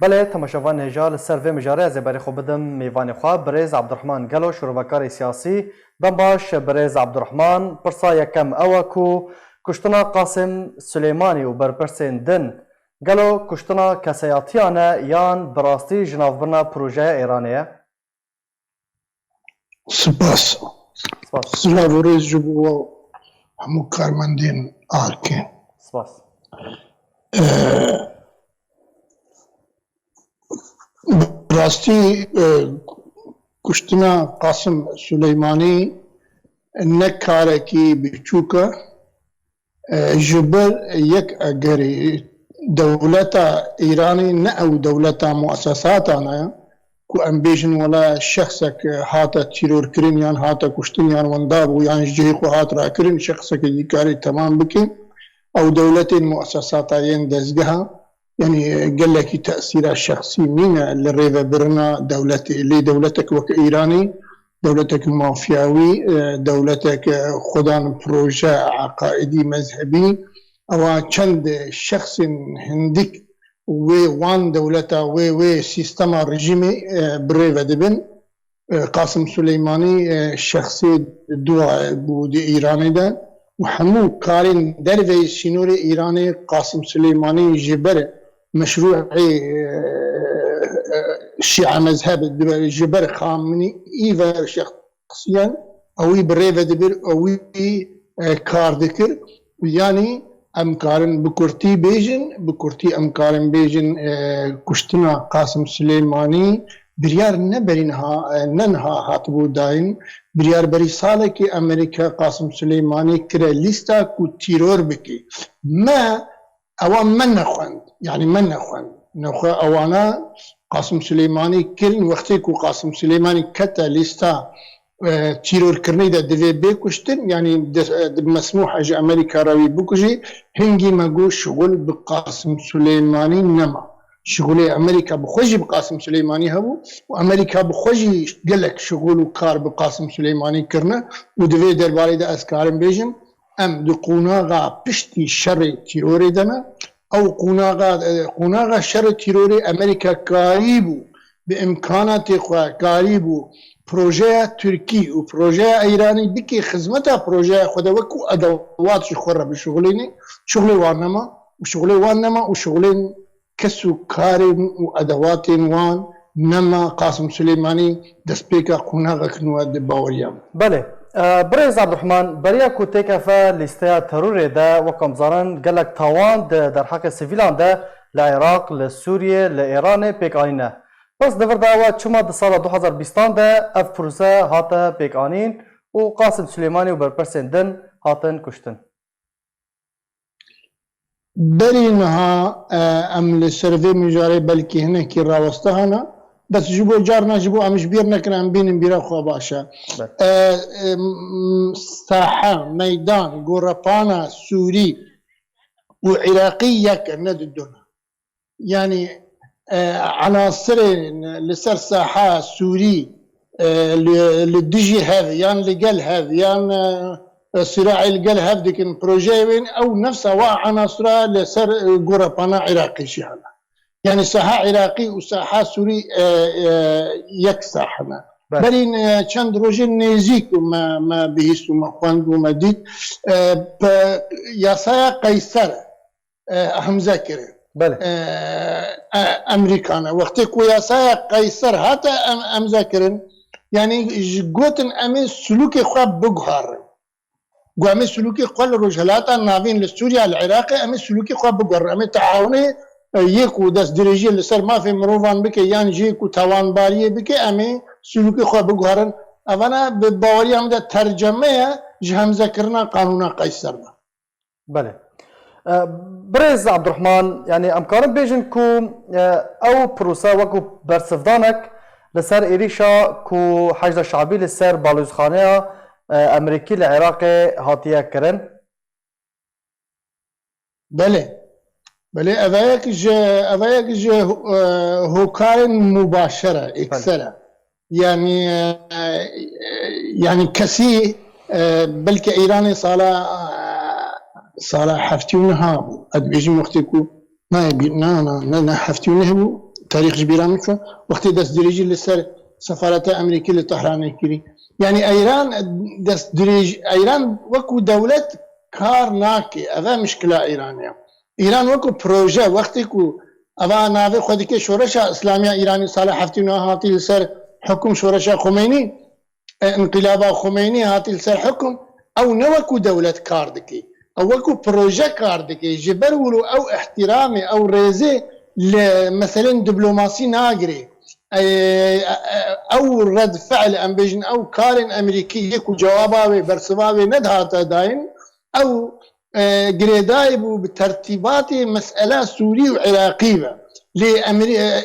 بله تماشاوان هجا لسر و مجاره از بری خوب بدم میوانی خواه برز عبدالرحمن گلو شروعکار سیاسی دم باش برز عبدالرحمن پرسا یکم اوه کو کشتنا قاسم سلیمانی و برپرسین دن گلو کشتنا کسیاتیانه یان براستی جنافبرنا پروژه ایرانیه. سپاس سلاورز جبو همو کارمندین آرکین سپاس براستی کشتنا قاسم سلیمانی نکارکی بچوکا جبر یک اگری دولتا ایرانی نه او دولتا مؤسسات آنها کو ام بیجن ولا شخصك هاتا تيرور كرين يان هاتا كشتن يان ونداب ويان جيخو هات را كرين شخصك يكاري تمام بكي او دولة مؤسسات ين دزقها يعني قال لك تأثير الشخصي مين اللي ريفا برنا دولتي اللي دولتك وك ايراني دولتك مافياوي دولتك خدان بروجة عقائدي مذهبي او چند شخص هندك وان دولتا و سيستم رژیمی بريفا دبن قاسم سليماني شخصي دوا بود ايراني ده وحمو كارين دروي سينوري ايراني قاسم سليماني جبر مشروع الشيعة مذهب جبر خامني ايفا شخصيا او بريفا دبر او كار ذكر ويعني امكارن بكرتي امكارن بيجن كشتنا قاسم سليماني بريار نبرينها ننها هاتبو داين بريار بري سالك امريكا قاسم سليماني كرا ليستا كو تيرور بكي ما اوان من نخوان يعني من نخوان اوانا قاسم سليماني كل وقتي كو قاسم سليماني كتا ليستا تيرور كرني دا دفي بيكوشتن يعني مسموح اجي امريكا راوي بوكجي هنجي ماقو شغل بقاسم سليماني نما شغلي امريكا بخوجي بقاسم سليماني هبو وامريكا بخوجي قالك شغل وكار بقاسم سليماني كرنا ودفي درباري دا اسكارم بيجم ام دو قوناغا بشتي شر تيروري دنا او قوناغا شر تيروري امريكا قريبو بامكانات قريبو پروژه ترکی و پروژه ایرانی بکی خدمت پروژه خود وکو ادوات شخوره بشغلینی شغل وان شغل کسو کار و ادوات وان نما قاسم سليماني دسبيكا قناغ كنواد باوريام. بله برز عبدالرحمن بریا کو تکفه لیسته ترور ده وکم زارن گلک تاوان ده در حق سیویلان ده لعراق لسوریه لإيران پیکانینه. بس دفر دعوة چما ده سال 2020 ده اف پروسه هاته پیکانین و قاسم سلیمانی و برپرسین دن هاتن کشتن. برينها ام لسرفي مجاري بلكي هنا كي راوسته هنا بس جبو جارنا جبو امش بيرنا كنا ام بين بيرا خو باشا ساحه ميدان غوربانا سوري وعراقي يك ند الدنيا يعني عناصر لسر ساحه سوري للدجي هذا يعني لقل هذا يعني صراع القل هذا ديك البروجي وين او نفسها وعناصرها لسر غوربانا عراقي شي يعني ساحه عراقي وساحه سوري يك ساحه برين چند روز نزیک ما بهیست و ما خواند و ما دید یاسای قیصر همزه کرد بله امریکانه وقتی که یاسای قیصر هاتا همزه کرد یعنی گوتن امی سلوک خواب بگهارن گو امی سلوک خواب رجلاتا ناوین لسوریا العراق امی سلوک خواب بگهارن امی تعاونه یکو دست درجه لسر ما في مروفان بك يعني جيكو توان باريه بك امي سلوكي خو بگهارن اوانا باوري هم ده ترجمه جهم ذكرنا قانون قيصر ده. بله برز عبدالرحمن يعني امكان بيجن كو او بروسا وكو برسفدانك لسر إريشا كو حشد الشعبي لسر بالوزخانه امريكي العراقي هاتيه كرن. بله اوایک جه هوکار مباشره اکثره يعني كسي بلكي ايراني صالة حفتيونها اد بيجي وقتكو ما يبي نا حفتيونه تاريخ جبيران شو وقت دست دريجي لسر سفارة أمريكية لطهران كري يعني إيران دست دريج إيران وكو دولة كار ناكي هذا مشكلة إيرانية إيران وكو بروجة وقت كو أبا نافي خودك شورشة إسلامية إيراني صالح حفتي هاتي لسر حكم شورشة خميني انقلابا خميني هاتي لسر حكم أو نوكو دولة كاردكي أو وكو بروجة كاردكي جبرولو أو احترامي أو ريزي مثلا دبلوماسي ناقري او رد فعل امبيجن او كارن امريكي يكو جواباوي برسواوي ندهاتا داين او قريداي بترتيبات مسألة سوري وعراقية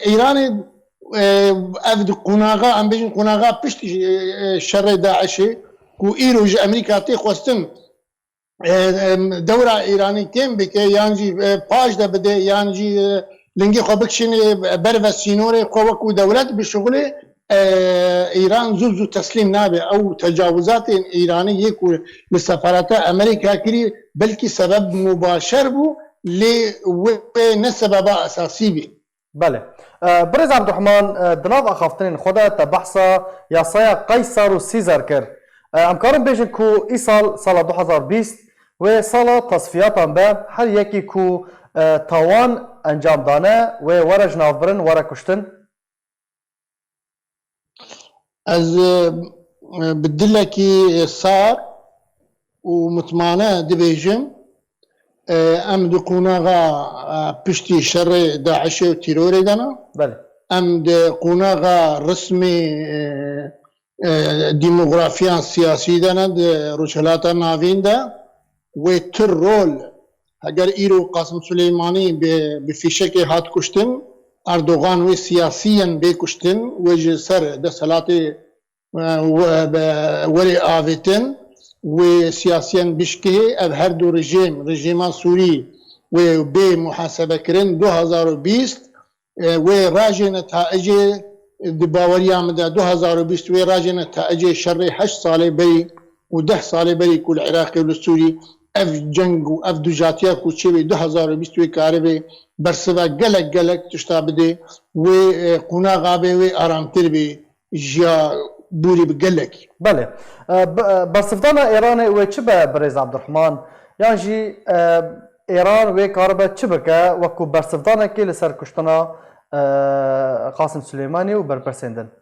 ايران افد قناغا امبيجن قناغا بشتي شر داعشي كو ايروج امريكا تيخوستن دورة ايراني كم بكي يانجي باش دا بده يانجي لنجي خو بكشين برفا سينوري قوكو دولت بشغله ايران زوزو تسليم نابه او تجاوزات ايرانيه يكو لسفارات امريكا كري بلكي سبب مباشر بو لسبب اساسي بي. بله برز عبد الرحمن دناف اخافتنين خدا تبحثا يا صايا قيصر وسيزر كر امكارن بيجن كو ايصال سال 2020 وسال تصفيات باب هر يكي كو تاوان انجام دانه و ورج نافبرن ورا کشتن از بدلكي صار ومتمانه دبيجم ام دقوناغا بشتي شر داعش وتيروري دانا بله ام دقوناغا رسمي ديموغرافيان سياسي دانا روشلاتا نافين دا وتر رول اگر ایرو قاسم سلیمانی به فیشکی هات کشتن اردوغان و سیاسیاً به کشتن و جسر دستالات وری آویتن و سیاسیاً بشکه اب هر دو رژیم سوری و به محاسبه کرن 2020 و راجع نتائج دباوری آمده 2020 و راجع نتائج شر 8 ساله بری و 10 ساله بری کل عراقی و سوری اف جنگ و اف دوجاتیا کوچوی 2020 کاربه برسوا گلک تشتا بده و قناغابه و آرامتر به جیا بوری بگلک. بله برسفدان ایران و چه به برز عبد الرحمن یعنی جی ایران و کاربه چه بکه وکو برسفدان که لسر کشتنا قاسم سلیمانی و برپرسندن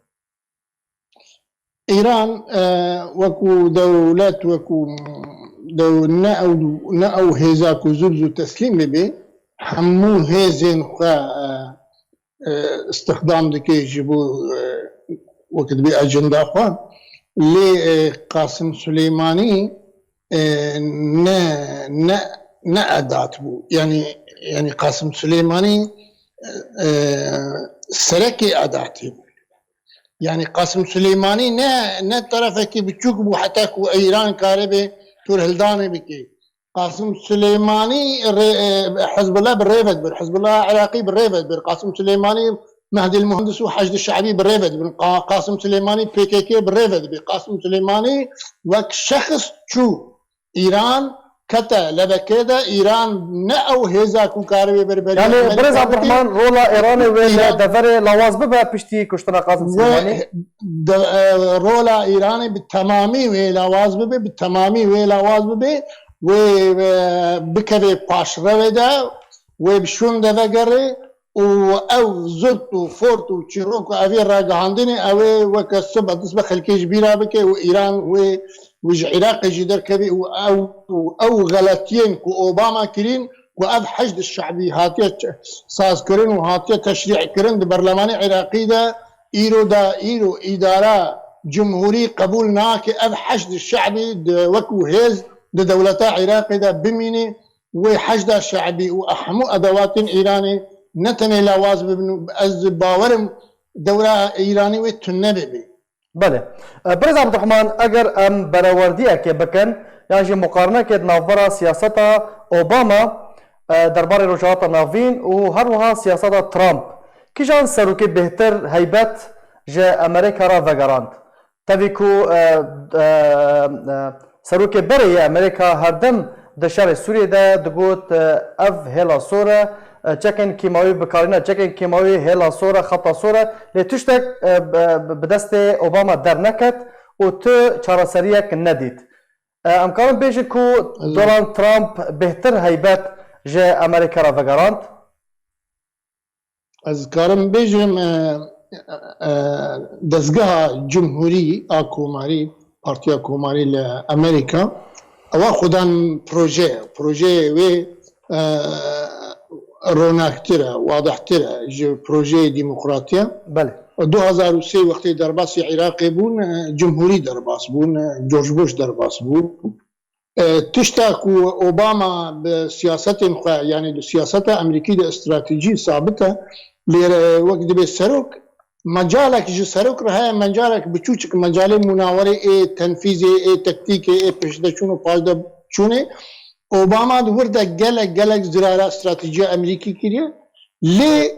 ایران وکو دولت وکو دو نأو هزاكو زبزو تسليم بي حمو هزين خا استخدام دكي يجيبو وقت بي اجندا خا لي قاسم سليماني نا ادات بو يعني قاسم سليماني سركي اداتي يعني قاسم سليماني نا طرفك بتشوك بو حتى كو ايران كاربي تور هلداني بكي قاسم سليماني حزب الله بالريفد حزب الله عراقي بالريفد قاسم سليماني مهدي المهندس وحشد الشعبي بالريفد قاسم سليماني بي كي كي بالريفد قاسم سليماني وك شخص شو ايران كتا لبكيدا ايران نأو هيزاكو كاربي بربري يعني برز عبد الرحمن رولا ايراني ولا دفر لواز ببا بشتي كشتنا قاسم سليماني رولا ايراني بالتمامي ولاواز ببي بالتمامي ولاواز ببي وبكبي باش رودا وبشون دفقري او زرت وفورت وشيروك افي راجعاندني او وكسب تصبح خلكيش بيرا بكي وايران وج عراق جدر كبي او غلطين كو اوباما كرين واب حشد الشعبي هاتيه ساز كرين وهاتيه تشريع كرين برلماني عراقي دا ايرو اداره جمهوري قبول ناك اب حشد الشعبي وكو هيز دولتا عراقي دا بميني وحشد الشعبي واحمو ادوات ايراني نتني لواز از باورم دوله ايراني وتنبي. بله برز عبد الرحمن اگر ام براوردیه که بکن یعنی مقارنه که نافبرا سیاست اوباما درباره رجعات نافین و هر وها سیاست ترامپ کیشان سروکی بهتر هیبت جه امریکا را وگراند تبی کو سروکی بری امریکا هر دم دشار سوریه ده دگوت اف هلا سوره چکن کیماوی بکارینه چکن کیماوی هلا سورا خطا سورا لی تشتک بدست اوباما در نکت و تو چارەسەریەک ندید ام کارم بیجی کو دونالد ترامپ بهتر هیبت جه امریکا را وگراند از کارم بیجم دزگاه جمهوری آکوماری پارتیا کوماری لامریکا او خودان پروژه و روناکتره واضحتره جو پروژه ديمقراطيه بله 2003 وقتی درباس عراقی بون جمهوری درباس بون جورج بوش درباس بون تشتاكو اوباما بسياسات يعني سياسات امريكيه استراتيجيه ثابته وقت بالسروك مجالك جو سروك رها مجالك بچوچك مجال مناوره تنفيذي تكتيكي پیشدچونو پاجدا چونه اوباما ورده گلک زراره استراتیجی امریکی کریه لی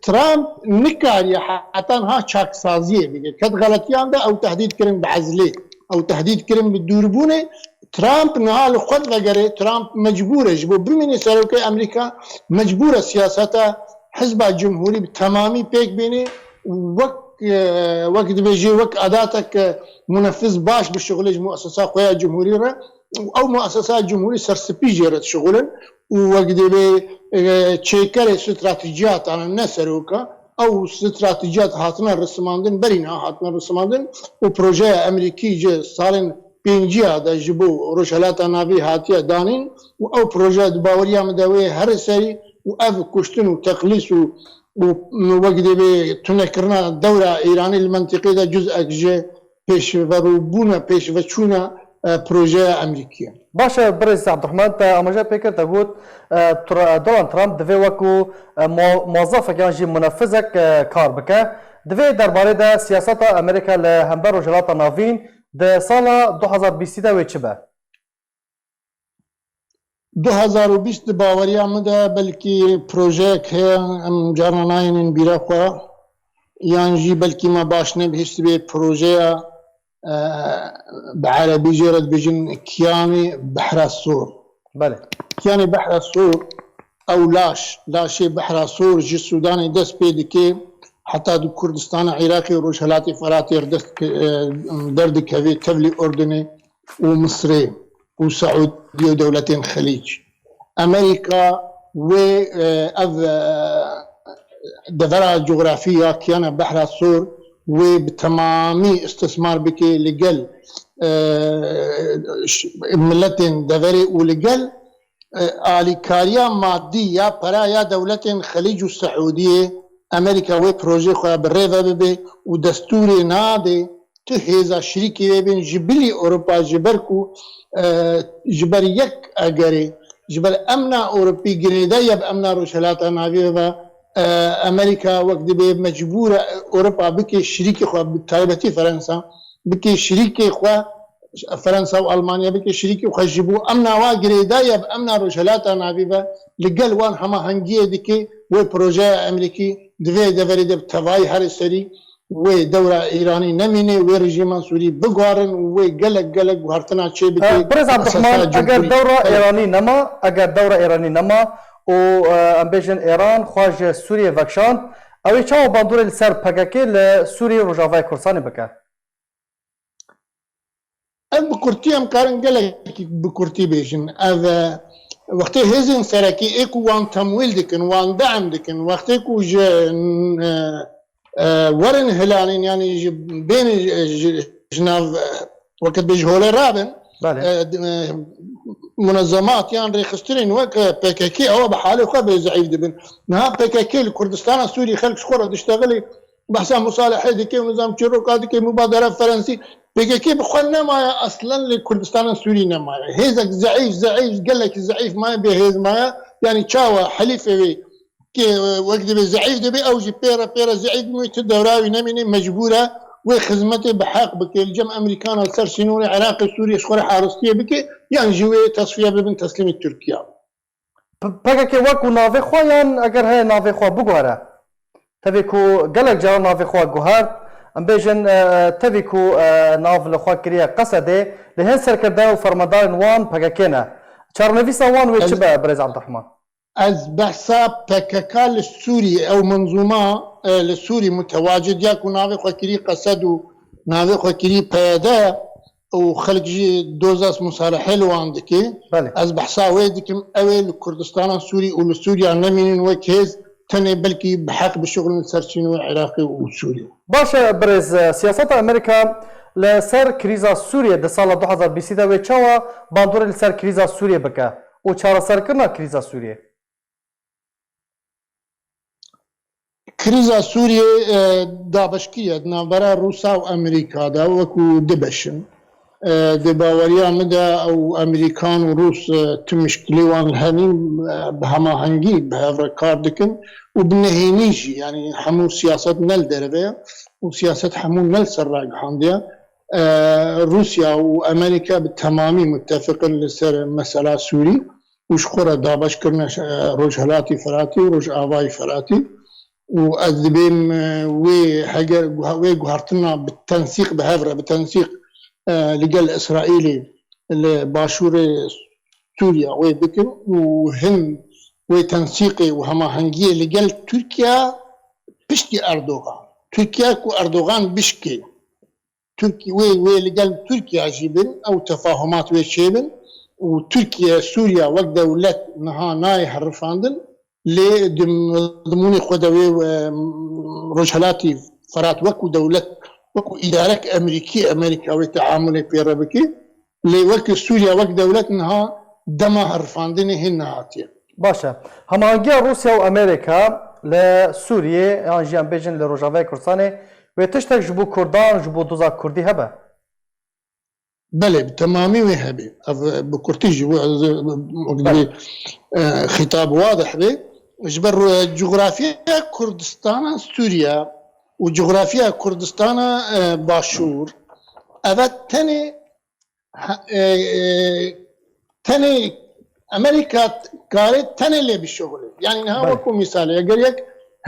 ترامپ نکاری حتی ها چاک سازیه بگه کد غلطیان ده او تهدید کرن بعزله او تهدید کرن بدوربونه ترامپ نهال خود وگره ترامپ مجبوره جبو بمینی سروکه امریکا مجبوره سیاستا حزب جمهوری تمامی پیک بینه وقت بيجي وقت اداتك منفذ باش بالشغل مؤسسات قوى جمهوريه او مؤسسات جمهوريه سرسبي جرت شغلا وقت بي تشيكر استراتيجيات على النسروكا او استراتيجيات هاتنا رسماندن برينا هاتنا رسماندن وبروجي امريكي جي صارن بينجيا دا جبو روشالات نافي هاتيا دانين او بروجي باوريا مدوي هر سري واف كشتن وتقليص ووقت بي تنكرنا الدورة إيراني المنطقية ده جزء جي پیشوروبونه پیشوچونه پروژه امریکیه باشه برز عبدالرحمن تا اماجه پیکر تا بود دونالد ترامپ دوی وکو موظف جی منفذک کار بکه دوی درباره ده سیاست امریکا لهمبر و جلات ناوین ده سال 2020 ده چه به 2020 باوریا مده بلکی پروژه که جارناین بیرا خوا یانجی بلکی ما باش نبهست به پروژه بعربي جرد بجن كياني بحر السور بله كياني بحر السور او لاشي بحر السور جي السوداني دس بيدكي حتى دو كردستان عراقي وروشهلاتي فراتي درد كافي تبلي اردني ومصري وسعودية ودولتين خليج امريكا و دفرة جغرافية كيانا بحر السور وبتمامي استثمار بكي لقل ملتين دفري ولقل آليكاريا مادية برايا دولتين خليج السعودية أمريكا وي بروجي خواه بالريفة ببي ودستوري نادي تهيزا شريكي بين جبلي أوروبا جبركو جبر يك أجري جبر أمنا أوروبي جريدايا بأمنا روشلاتا نافيفا امریکا وقت به مجبور اروپا بکی شریک خو بالتایبتی فرنسا بکی شریک خو فرنسا و المانیا بکی شریک خو جبو امنا واگریدا یا امنا روشلاتا نابیبا لقل وان هما هنگیه دکی و پروژه امریکی دوی دورید بتوای هر سری و دوره ایرانی نمینه و رژیم سوری بگوارن و گلک وهرتنا چه بکی برز عبدالرحمن اگر دوره ایرانی نما و ام بیشن ایران خواج سوریه وکشان اوی چاو باندور لسر پککی لسوریه روجاوای کردستان بکه ام بکرتی ام کارن گلک بکرتی بیشن او وقتی هزین سرکی ایکو وان تمویل دکن وان دعم دکن وقتی کو ورن هلالین یعنی بین جناف وقت بجهول رابن منظمات يعني ريخسترين وك بيكيكي هو بحاله خبز زعيف دبن نها بيكيكي الكردستان السوري خلق شخورة تشتغلي بحسن مصالحة ديكي ونظام شروكا ديكي مبادرة فرنسي بيكيكي بخلنا ما اصلا للكردستان السوري نما هيزك زعيف قال لك الزعيف ما بيهيز ما يعني تشاوى حليفه بي كي وقت بالزعيف دبي او جي بيرا زعيف ميت الدوراوي نمني مجبوره وخدمته بحق بكي الجم امريكان السر سنوري عراقي سوريا شخورة حارستية بكي يعني جوي تصفية ببن تسليم تركيا بكي وكو نافي خوان اگر هي نافي خوا بگواره تبيكو قلق جرى نافي خوا گوهر ام بيجن تبيكو ناف لخوا كريا قصده لهن سركرده و فرمدار وان بكينا چارنويسا وان ويچبه برز عبدالرحمن از بحثا PKK لسوري او منظومه لسوري متواجد ياكو ناوي خكري قصد وناوي خكري بيدا وخلق جي دوزاس مصالحه لو عندك بله از بحثا ويدكم اويل كردستان السوري ولسوريا نمين وكيز تاني بلكي بحق بشغل سرسين العراقي وسوريا. باشه برز سیاست امریکا لسر کریزا سوریه ده سال 2020 و چاوا باندور لسر کریزا سوریه بکه و چاره سر کرنا کریزا سوریه. كريزا سوريا دابشكية نابرا روسا وامريكا دا وكو دبشن دباوريا مدى او امريكان وروس تمشكلي وان الهني بهما هنجي بهذا كاردكن وبنهينيجي يعني حمو سياسة نل دربية وسياسة حمو نل سراج حاندية روسيا وامريكا بالتمامي متفقين لسر مسألة سوري وشخورة دابش كرنا روج هلاتي فراتي وروج آباي فراتي وأذبين وحجر وجهرتنا بالتنسيق بهذا بالتنسيق لقال إسرائيلي لباشور سوريا وبكن وهم وتنسيقي وهما هنجية لقال تركيا بشكي أردوغان تركيا كو أردوغان بشكي تركيا لقال تركيا عجيبن أو تفاهمات وشيبن وتركيا سوريا وقت دولة نها ناي حرفاندن لي ضموني خدوي رجالاتي فرات وكو دولة وكو إدارة أمريكا وتعامل بيربكي لي وكو سوريا وكو دولة نها دما حرفاندن هن هاتيا. باشه همانگی روسیا و امریکا لسوریه يعني جيان بيجن لروجافي كردستاني وتشتك جبو كردان جبو دوزا كردي هبه. بله بتمامي وهبي بكرتيجي خطاب واضح به جبر جغرافيا كردستان سوريا وجغرافيا كردستان باشور أبد تاني أمريكا قالت تاني اللي بالشغل يعني نها وكو مثال يقول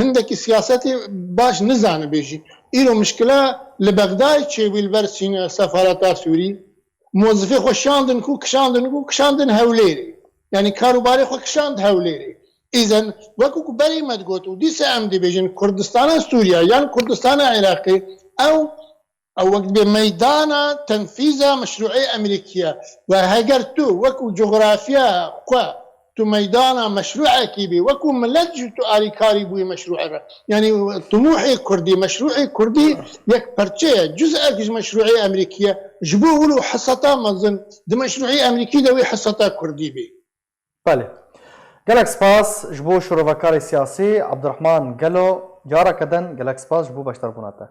عندك سياستي باش نزان بيجي إلو مشكلة لبغداد شي بالبرسين سفارات سوري موظفي خوشاندن كشاندن هوليري يعني كاروباري خو كشاند هوليري اذا وكو بري ما تقولوا دي عمدي بيجن كردستان سوريا يعني كردستان عراقي او وقت بميدان تنفيذ مشروعية أمريكية وهجرتو وكو جغرافيا قوى تو ميدان مشروع كيبي وكو ملج تو آري كاريبوي مشروع يعني طموحي كردي مشروعي كردي يك برشة جزء مشروعية أمريكية جبوه له حصتا مظن دي مشروعية أمريكية دوي حصتا كردي بي. بله جالك سباس جبو شروفكاري سياسي عبد الرحمن قالو جارة كدن جالك سباس جبو باشتر بوناته